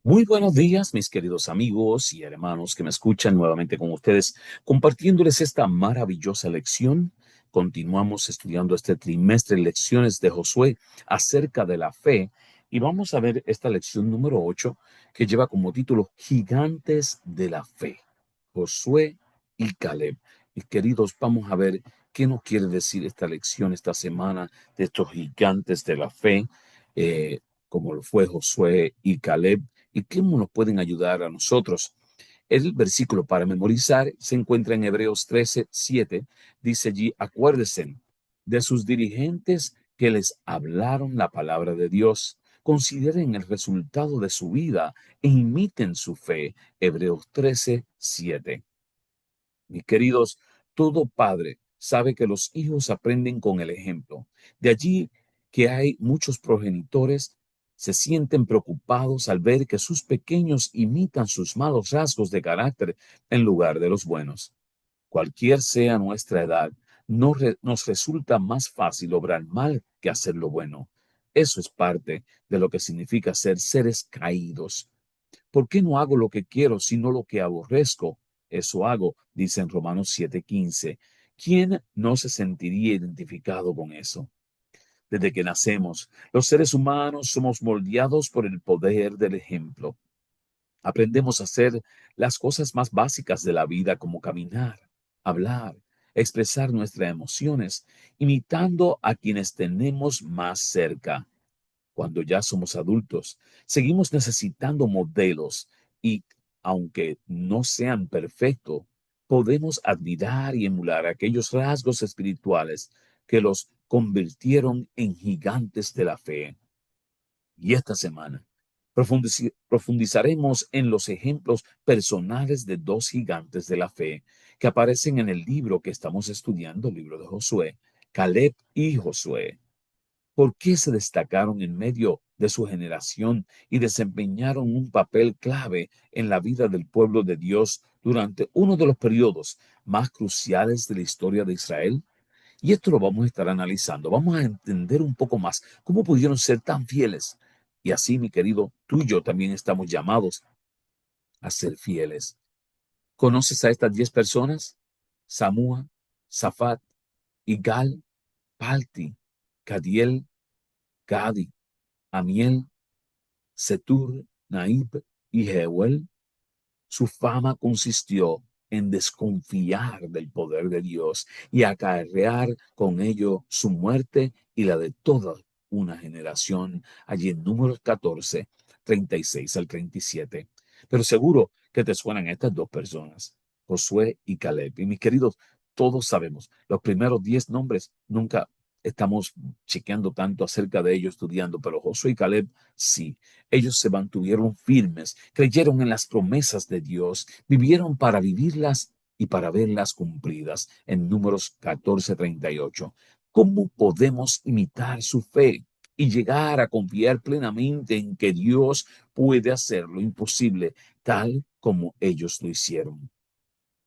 Muy buenos días, mis queridos amigos y hermanos que me escuchan nuevamente con ustedes, compartiéndoles esta maravillosa lección. Continuamos estudiando este trimestre de lecciones de Josué acerca de la fe y vamos a ver esta lección número 8 que lleva como título Gigantes de la Fe, Josué y Caleb. Y queridos, vamos a ver qué nos quiere decir esta lección esta semana de estos gigantes de la fe, eh, como lo fue Josué y Caleb y cómo nos pueden ayudar a nosotros. El versículo para memorizar se encuentra en Hebreos 13:7. Dice allí, acuérdense de sus dirigentes que les hablaron la palabra de Dios. Consideren el resultado de su vida e imiten su fe. Hebreos 13:7. Mis queridos, todo padre sabe que los hijos aprenden con el ejemplo. De allí que hay muchos progenitores se sienten preocupados al ver que sus pequeños imitan sus malos rasgos de carácter en lugar de los buenos. Cualquier sea nuestra edad, nos resulta más fácil obrar mal que hacer lo bueno. Eso es parte de lo que significa ser seres caídos. ¿Por qué no hago lo que quiero, sino lo que aborrezco? Eso hago, dice en Romanos 7:15. ¿Quién no se sentiría identificado con eso? Desde que nacemos, los seres humanos somos moldeados por el poder del ejemplo. Aprendemos a hacer las cosas más básicas de la vida, como caminar, hablar, expresar nuestras emociones, imitando a quienes tenemos más cerca. Cuando ya somos adultos, seguimos necesitando modelos y, aunque no sean perfectos, podemos admirar y emular aquellos rasgos espirituales que los convirtieron en gigantes de la fe. Y esta semana profundizaremos en los ejemplos personales de dos gigantes de la fe que aparecen en el libro que estamos estudiando, el libro de Josué, Caleb y Josué. ¿Por qué se destacaron en medio de su generación y desempeñaron un papel clave en la vida del pueblo de Dios durante uno de los periodos más cruciales de la historia de Israel? Y esto lo vamos a estar analizando. Vamos a entender un poco más cómo pudieron ser tan fieles. Y así, mi querido, tú y yo también estamos llamados a ser fieles. ¿Conoces a estas 10 personas? Samúa, Safat, Igal, Palti, Cadiel, Gadi, Amiel, Setur, Naib y Jeuel. Su fama consistió en desconfiar del poder de Dios y acarrear con ello su muerte y la de toda una generación, allí en Números 14, 36 al 37. Pero seguro que te suenan estas dos personas, Josué y Caleb. Y mis queridos, todos sabemos, los primeros 10 nombres nunca estamos chequeando tanto acerca de ellos, estudiando, pero Josué y Caleb sí. Ellos se mantuvieron firmes, creyeron en las promesas de Dios, vivieron para vivirlas y para verlas cumplidas. En Números 14:38. ¿Cómo podemos imitar su fe y llegar a confiar plenamente en que Dios puede hacer lo imposible, tal como ellos lo hicieron?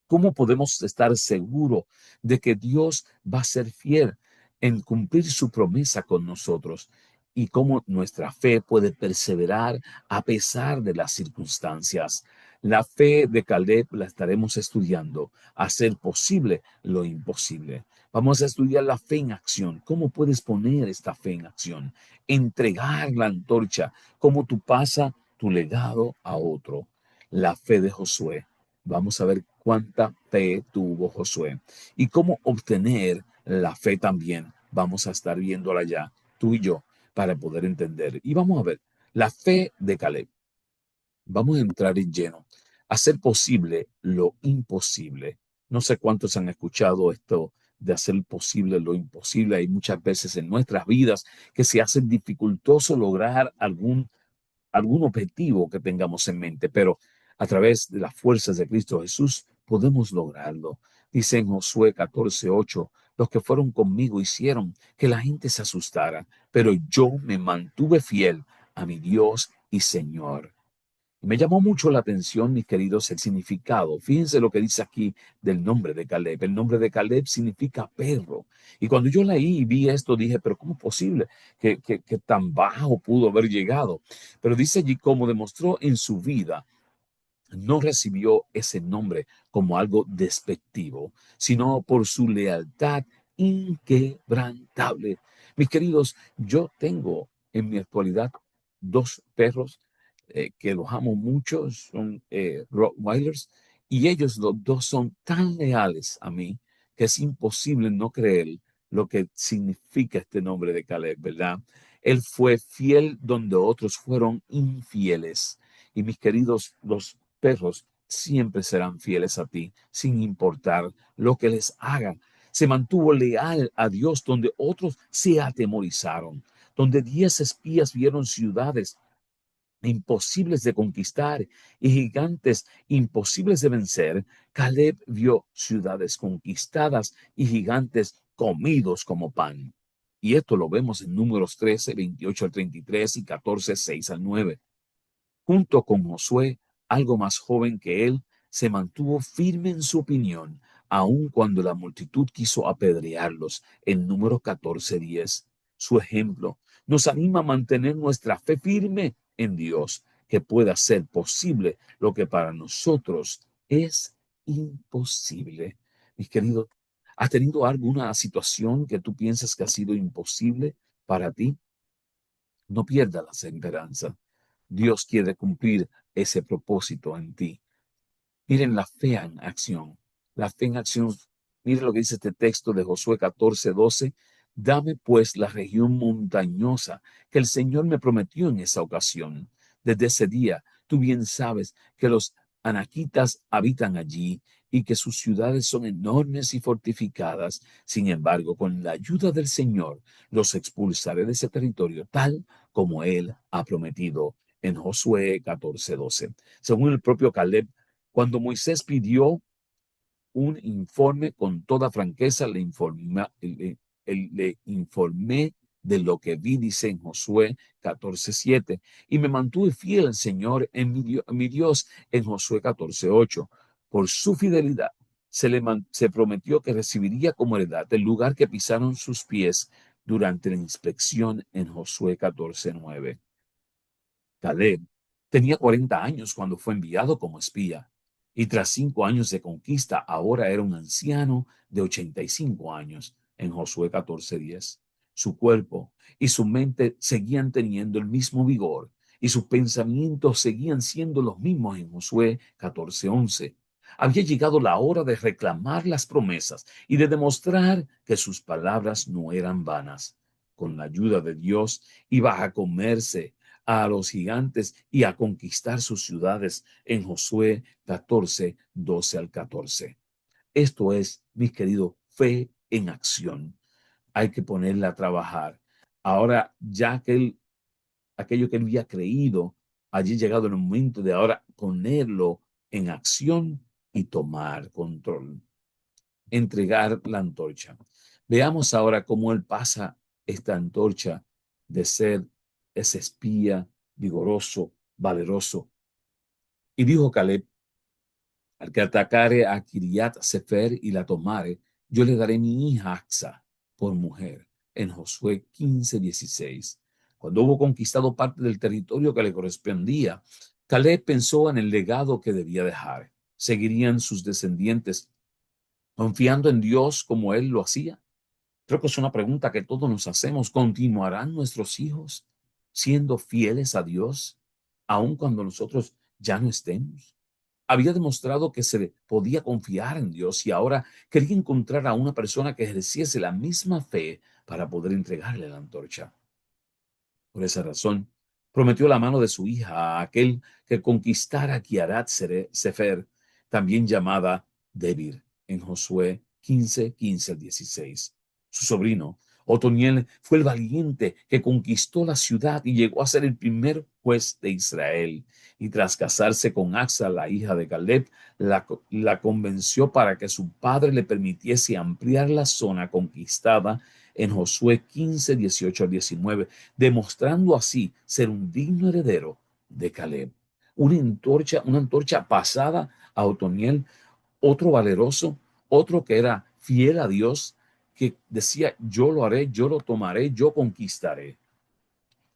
¿Cómo podemos estar seguros de que Dios va a ser fiel en cumplir su promesa con nosotros? Y cómo nuestra fe puede perseverar a pesar de las circunstancias. La fe de Caleb la estaremos estudiando, hacer posible lo imposible. Vamos a estudiar la fe en acción. ¿Cómo puedes poner esta fe en acción? Entregar la antorcha, cómo tú pasas tu legado a otro. La fe de Josué. Vamos a ver cuánta fe tuvo Josué y cómo obtener la fe también. Vamos a estar viéndola ya, tú y yo, para poder entender. Y vamos a ver la fe de Caleb. Vamos a entrar en lleno. Hacer posible lo imposible. No sé cuántos han escuchado esto de hacer posible lo imposible. Hay muchas veces en nuestras vidas que se hace dificultoso lograr algún objetivo que tengamos en mente, pero a través de las fuerzas de Cristo Jesús podemos lograrlo. Dice en Josué 14:8, los que fueron conmigo hicieron que la gente se asustara, pero yo me mantuve fiel a mi Dios y Señor. Me llamó mucho la atención, mis queridos, el significado. Fíjense lo que dice aquí del nombre de Caleb. El nombre de Caleb significa perro. Y cuando yo leí y vi esto, dije, pero ¿cómo es posible que tan bajo pudo haber llegado? Pero dice allí, como demostró en su vida, no recibió ese nombre como algo despectivo, sino por su lealtad inquebrantable. Mis queridos, yo tengo en mi actualidad dos perros que los amo mucho, son Rottweilers, y ellos los dos son tan leales a mí que es imposible no creer lo que significa este nombre de Caleb, ¿verdad? Él fue fiel donde otros fueron infieles. Y mis queridos, los perros siempre serán fieles a ti, sin importar lo que les hagan. Se mantuvo leal a Dios donde otros se atemorizaron, donde 10 espías vieron ciudades imposibles de conquistar y gigantes imposibles de vencer. Caleb vio ciudades conquistadas y gigantes comidos como pan. Y esto lo vemos en Números 13, 28 al 33 y 14, 6 al 9. Junto con Josué, algo más joven que él, se mantuvo firme en su opinión, aun cuando la multitud quiso apedrearlos. En número 14:10, su ejemplo nos anima a mantener nuestra fe firme en Dios, que pueda ser posible lo que para nosotros es imposible. Mis queridos, ¿has tenido alguna situación que tú piensas que ha sido imposible para ti? No pierdas la esperanza. Dios quiere cumplir ese propósito en ti. Miren la fe en acción. La fe en acción. Miren lo que dice este texto de Josué 14:12. Dame pues la región montañosa que el Señor me prometió en esa ocasión. Desde ese día, tú bien sabes que los anaquitas habitan allí y que sus ciudades son enormes y fortificadas. Sin embargo, con la ayuda del Señor, los expulsaré de ese territorio tal como Él ha prometido en Josué 14:12. Según el propio Caleb, cuando Moisés pidió un informe con toda franqueza, le informé de lo que vi, dice en Josué 14:7, y me mantuve fiel al Señor en mi Dios en Josué 14:8. Por su fidelidad se prometió que recibiría como heredad el lugar que pisaron sus pies durante la inspección en Josué 14:9. Caleb tenía 40 años cuando fue enviado como espía, y tras 5 años de conquista, ahora era un anciano de 85 años en Josué 14:10. Su cuerpo y su mente seguían teniendo el mismo vigor, y sus pensamientos seguían siendo los mismos en Josué 14:11. Había llegado la hora de reclamar las promesas y de demostrar que sus palabras no eran vanas. Con la ayuda de Dios iba a comerse a los gigantes y a conquistar sus ciudades en Josué 14:12 al 14. Esto es, mis queridos, fe en acción. Hay que ponerla a trabajar. Ahora, ya que aquello que él había creído, allí llegado el momento de ahora ponerlo en acción y tomar control. Entregar la antorcha. Veamos ahora cómo él pasa esta antorcha de ser ese espía vigoroso, valeroso. Y dijo Caleb, al que atacare a Kiriat Sefer y la tomare, yo le daré mi hija Axa por mujer. En Josué 15:16. Cuando hubo conquistado parte del territorio que le correspondía, Caleb pensó en el legado que debía dejar. ¿Seguirían sus descendientes confiando en Dios como él lo hacía? Creo que es una pregunta que todos nos hacemos. ¿Continuarán nuestros hijos siendo fieles a Dios, aun cuando nosotros ya no estemos? Había demostrado que se podía confiar en Dios y ahora quería encontrar a una persona que ejerciese la misma fe para poder entregarle la antorcha. Por esa razón, prometió la mano de su hija a aquel que conquistara Kiarat Sefer, también llamada Debir, en Josué 15:15 al 16. Su sobrino, Otoniel, fue el valiente que conquistó la ciudad y llegó a ser el primer juez de Israel. Y tras casarse con Axa, la hija de Caleb, la convenció para que su padre le permitiese ampliar la zona conquistada en Josué 15:18 al 19, demostrando así ser un digno heredero de Caleb. una antorcha pasada a Otoniel, otro valeroso, otro que era fiel a Dios, que decía, yo lo haré, yo lo tomaré, yo conquistaré.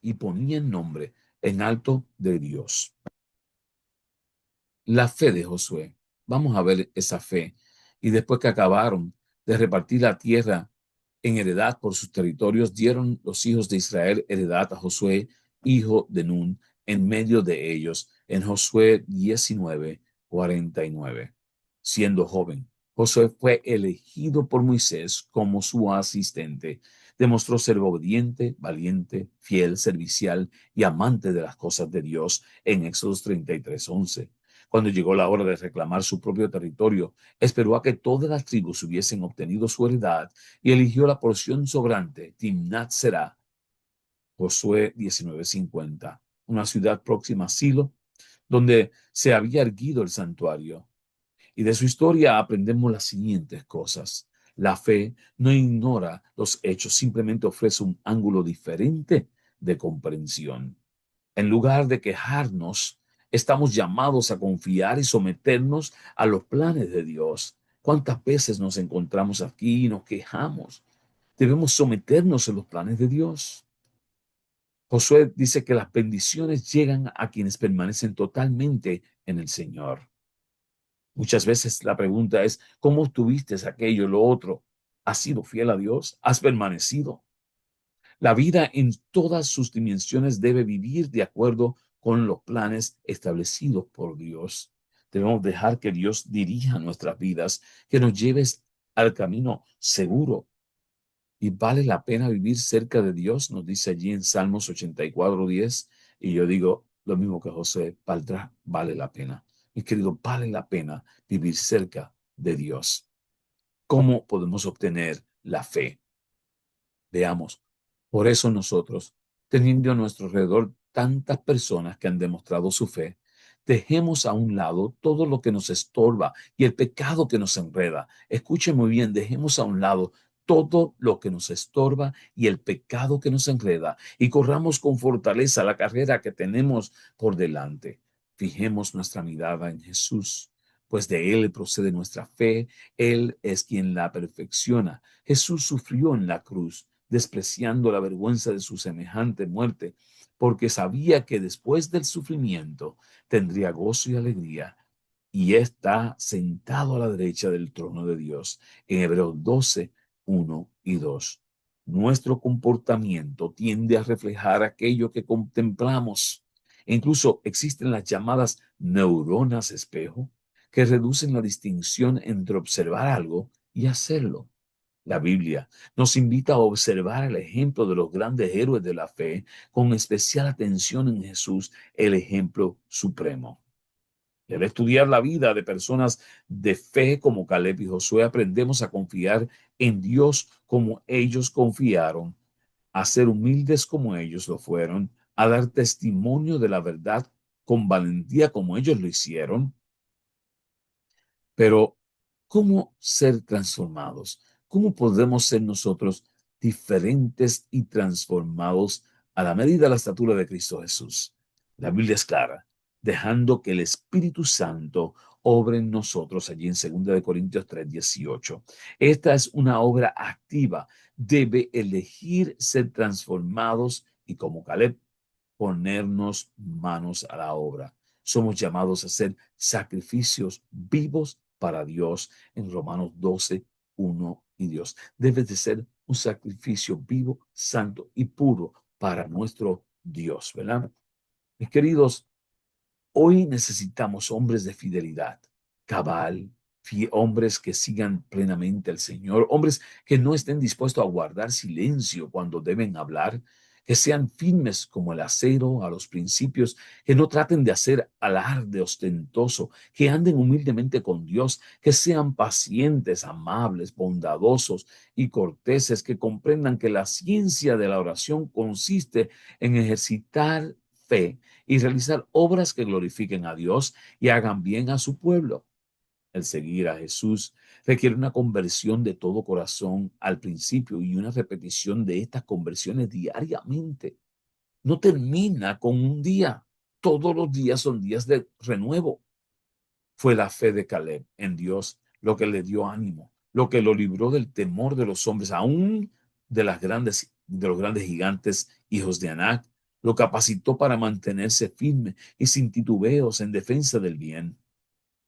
Y ponía el nombre en alto de Dios. La fe de Josué. Vamos a ver esa fe. Y después que acabaron de repartir la tierra en heredad por sus territorios, dieron los hijos de Israel heredad a Josué, hijo de Nun, en medio de ellos, en Josué 19:49. Siendo joven, Josué fue elegido por Moisés como su asistente. Demostró ser obediente, valiente, fiel, servicial y amante de las cosas de Dios en Éxodo 33:11. Cuando llegó la hora de reclamar su propio territorio, esperó a que todas las tribus hubiesen obtenido su heredad y eligió la porción sobrante, Timnat Será, Josué 19:50, una ciudad próxima a Silo, donde se había erguido el santuario. Y de su historia aprendemos las siguientes cosas. La fe no ignora los hechos, simplemente ofrece un ángulo diferente de comprensión. En lugar de quejarnos, estamos llamados a confiar y someternos a los planes de Dios. ¿Cuántas veces nos encontramos aquí y nos quejamos? Debemos someternos a los planes de Dios. Josué dice que las bendiciones llegan a quienes permanecen totalmente en el Señor. Muchas veces la pregunta es, ¿cómo tuviste aquello, lo otro? ¿Has sido fiel a Dios? ¿Has permanecido? La vida en todas sus dimensiones debe vivir de acuerdo con los planes establecidos por Dios. Debemos dejar que Dios dirija nuestras vidas, que nos lleves al camino seguro. Y vale la pena vivir cerca de Dios, nos dice allí en Salmos 84:10. Y yo digo lo mismo que José, vale la pena. Mi querido, vale la pena vivir cerca de Dios. ¿Cómo podemos obtener la fe? Veamos, por eso nosotros, teniendo a nuestro alrededor tantas personas que han demostrado su fe, dejemos a un lado todo lo que nos estorba y el pecado que nos enreda. Escuchen muy bien, dejemos a un lado todo lo que nos estorba y el pecado que nos enreda y corramos con fortaleza la carrera que tenemos por delante. Fijemos nuestra mirada en Jesús, pues de Él procede nuestra fe. Él es quien la perfecciona. Jesús sufrió en la cruz, despreciando la vergüenza de su semejante muerte, porque sabía que después del sufrimiento tendría gozo y alegría, y está sentado a la derecha del trono de Dios. En Hebreos 12:1 y 2. Nuestro comportamiento tiende a reflejar aquello que contemplamos. E incluso existen las llamadas neuronas espejo, que reducen la distinción entre observar algo y hacerlo. La Biblia nos invita a observar el ejemplo de los grandes héroes de la fe, con especial atención en Jesús, el ejemplo supremo. Y al estudiar la vida de personas de fe como Caleb y Josué, aprendemos a confiar en Dios como ellos confiaron, a ser humildes como ellos lo fueron, a dar testimonio de la verdad con valentía como ellos lo hicieron. Pero, ¿cómo ser transformados? ¿Cómo podemos ser nosotros diferentes y transformados a la medida de la estatura de Cristo Jesús? La Biblia es clara, dejando que el Espíritu Santo obre en nosotros, allí en 2 Corintios 3:18. Esta es una obra activa. Debe elegir ser transformados y, como Caleb, ponernos manos a la obra. Somos llamados a ser sacrificios vivos para Dios en Romanos 12:1 y 2. Debe de ser un sacrificio vivo, santo y puro para nuestro Dios, ¿verdad? Mis queridos, hoy necesitamos hombres de fidelidad, cabal, hombres que sigan plenamente al Señor, hombres que no estén dispuestos a guardar silencio cuando deben hablar, que sean firmes como el acero a los principios, que no traten de hacer alarde ostentoso, que anden humildemente con Dios, que sean pacientes, amables, bondadosos y corteses, que comprendan que la ciencia de la oración consiste en ejercitar fe y realizar obras que glorifiquen a Dios y hagan bien a su pueblo. El seguir a Jesús requiere una conversión de todo corazón al principio y una repetición de estas conversiones diariamente. No termina con un día. Todos los días son días de renuevo. Fue la fe de Caleb en Dios lo que le dio ánimo, lo que lo libró del temor de los hombres, aún de los grandes gigantes, hijos de Anac, lo capacitó para mantenerse firme y sin titubeos en defensa del bien.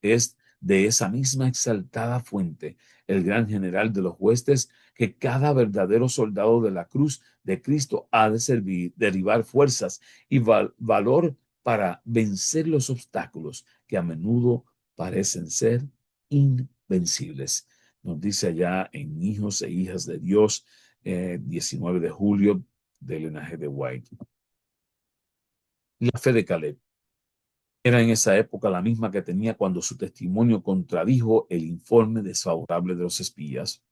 Es de esa misma exaltada fuente, el gran general de los huestes, que cada verdadero soldado de la cruz de Cristo ha de servir, derivar fuerzas y valor para vencer los obstáculos que a menudo parecen ser invencibles. Nos dice allá en Hijos e Hijas de Dios, 19 de julio, del linaje de White. La fe de Caleb era en esa época la misma que tenía cuando su testimonio contradijo el informe desfavorable de los espías.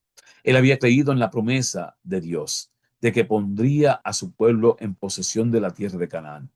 Él había creído en la promesa de Dios de que pondría a su pueblo en posesión de la tierra de Canaán.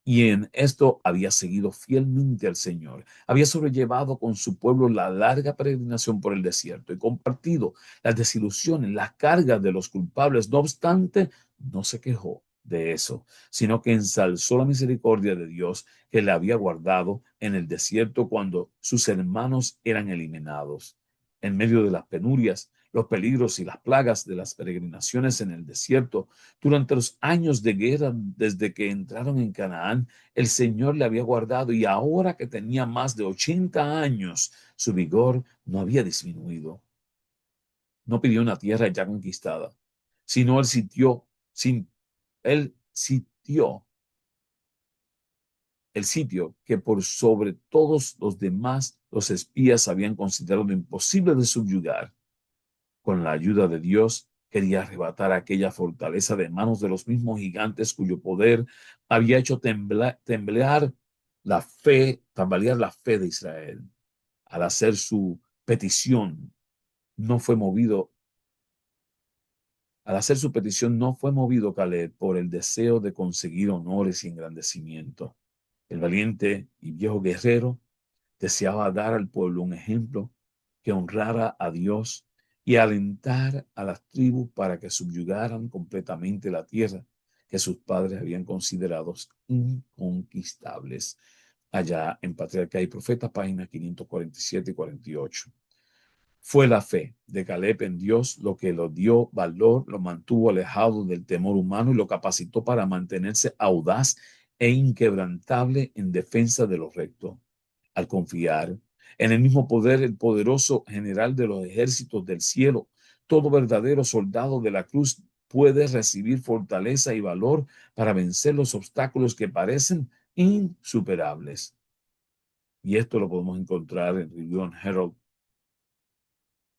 Y en esto había seguido fielmente al Señor. Había sobrellevado con su pueblo la larga peregrinación por el desierto y compartido las desilusiones, las cargas de los culpables. No obstante, no se quejó de eso, sino que ensalzó la misericordia de Dios que le había guardado en el desierto cuando sus hermanos eran eliminados. En medio de las penurias, los peligros y las plagas de las peregrinaciones en el desierto, durante los años de guerra desde que entraron en Canaán, el Señor le había guardado y ahora que tenía más de 80 años, su vigor no había disminuido. No pidió una tierra ya conquistada, sino él sitió el sitio que por sobre todos los demás los espías habían considerado imposible de subyugar. Con la ayuda de Dios, quería arrebatar aquella fortaleza de manos de los mismos gigantes cuyo poder había hecho tambalear la fe de Israel. Al hacer su petición, no fue movido, no fue movido Caleb por el deseo de conseguir honores y engrandecimiento. El valiente y viejo guerrero deseaba dar al pueblo un ejemplo que honrara a Dios y alentar a las tribus para que subyugaran completamente la tierra que sus padres habían considerado inconquistables. Allá en Patriarca y Profetas, páginas 547 y 48. Fue la fe de Caleb en Dios lo que lo dio valor, lo mantuvo alejado del temor humano y lo capacitó para mantenerse audaz e inquebrantable en defensa de lo recto. Al confiar en el mismo poder, el poderoso general de los ejércitos del cielo, todo verdadero soldado de la cruz puede recibir fortaleza y valor para vencer los obstáculos que parecen insuperables. Y esto lo podemos encontrar en Review and Herald,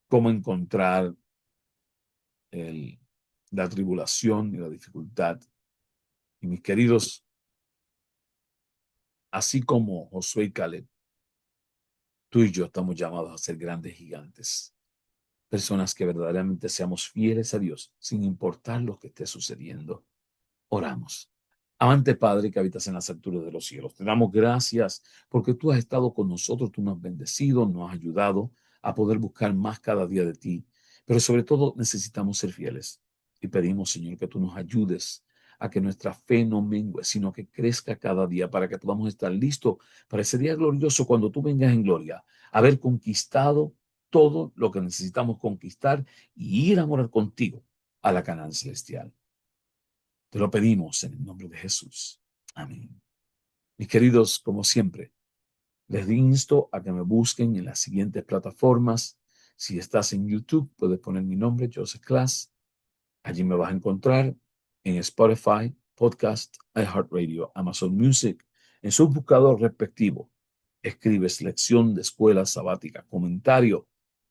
cómo encontrar el, la tribulación y la dificultad. Y mis queridos, así como Josué y Caleb, tú y yo estamos llamados a ser grandes gigantes, personas que verdaderamente seamos fieles a Dios, sin importar lo que esté sucediendo. Oramos. Amante Padre que habitas en las alturas de los cielos, te damos gracias porque tú has estado con nosotros, tú nos has bendecido, nos has ayudado a poder buscar más cada día de ti, pero sobre todo necesitamos ser fieles y pedimos, Señor, que tú nos ayudes a que nuestra fe no mengue, sino que crezca cada día para que podamos estar listos para ese día glorioso cuando tú vengas en gloria, haber conquistado todo lo que necesitamos conquistar y ir a morar contigo a la Canaán celestial. Te lo pedimos en el nombre de Jesús. Amén. Mis queridos, como siempre, les insto a que me busquen en las siguientes plataformas. Si estás en YouTube, puedes poner mi nombre, Joseph Class. Allí me vas a encontrar en Spotify, Podcast, iHeartRadio, Amazon Music, en su buscador respectivo. Escribes lección de escuela sabática, comentario,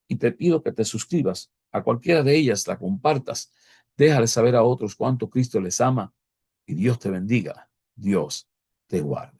y te pido que te suscribas a cualquiera de ellas, la compartas. Déjale saber a otros cuánto Cristo les ama y Dios te bendiga. Dios te guarde.